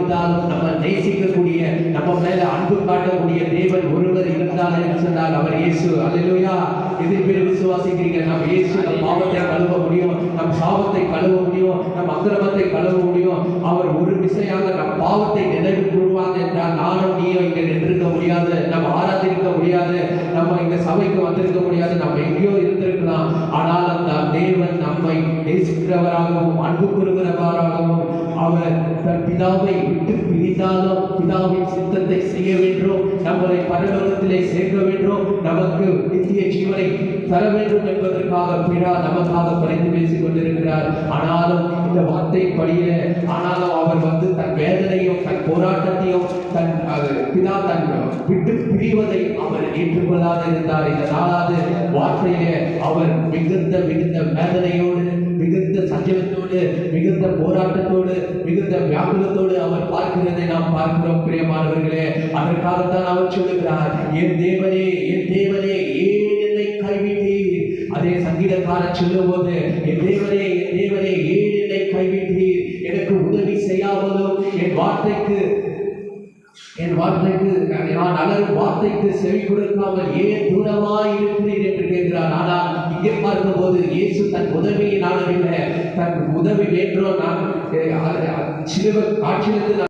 இருந்தாலும் நம்ம நேசிக்கக்கூடிய, நம்ம மேல அன்பு காட்டக்கூடிய தேவன் ஒருவர் இருந்தார் என்று சொன்னால் அவர் இயேசு. அல்லேலூயா. எது பேர் விசுவாசிக்கிறீங்க? நம்ம இயேசு நம் பாவத்தை கழுவ முடியும், நம் சாபத்தை கழுவ முடியும், நம் அக்கிரமத்தை கழுவ முடியும். அவர் ஒரு விசையாக நம் பாவத்தை நினைவு கூறுவாங்க என்றால் நானும் நீயும் இங்க நின்றிருக்க முடியாது, நம்ம ஆராதிக்க முடியாது, நம்ம இந்த சபைக்கு வந்திருக்க முடியாது, நம்ம எங்கேயோ இருந்திருக்கலாம். ஆனால் அந்த தேவன் நம்மை நேசிக்கிறவராகவும் அன்பு கூறுகிறவராகவும் அவர் தன் பிதாவை விட்டு பிரிந்தாலும் பிதாவின் சித்தத்தை செய்ய வேண்டும், நம்மளை பரலோகத்திலே சேர்க்க வேண்டும், நமக்கு நித்திய ஜீவனை தர வேண்டும் என்பதற்காக பிதா நமக்காக பரிந்து பேசிக் கொண்டிருக்கிறார். ஆனாலும் இந்த வார்த்தை படியில ஆனாலும் அவர் தன் வேதனையும் தன் போராட்டத்தையும் தன் பிதா தன் விட்டு பிரிவதை அவர் ஏற்றுக்கொள்ளாத இருந்தார். இந்த 4வது வார்த்தையிலே அவர் மிகுந்த வேதனையோடு, மிகுந்த சஞ்சலத்தோடு, மிகுந்த போராட்டத்தோடு, மிகுந்த வியாகுலத்தோடு அவர் பார்க்கிறதை நாம் பார்க்கிறோம் பிரியமானவர்களே. அதற்காகத்தான் அவர் சொல்லுகிறார், என் தேவனே என் தேவனே ஏன் என்னை கைவிட்டீர். அதே சங்கீதக்காரர் சொல்லும் போது, என் தேவனே ஏன் என்னை கைவிட்டீர், எனக்கு உதவி செய்யாமலும் என் வார்த்தைக்கு நான் அலரும் வார்த்தைக்கு செவி கொடுக்காமல் ஏன் தூரமாய் இருக்கிறீர் என்று கேட்கிறார். ஆனால் இங்கே பார்க்கும் போது இயேசு தன் உதவியை நாடவில்லை, தன் உதவி வேண்டும். நான் சிலுவை காட்சியிலிருந்து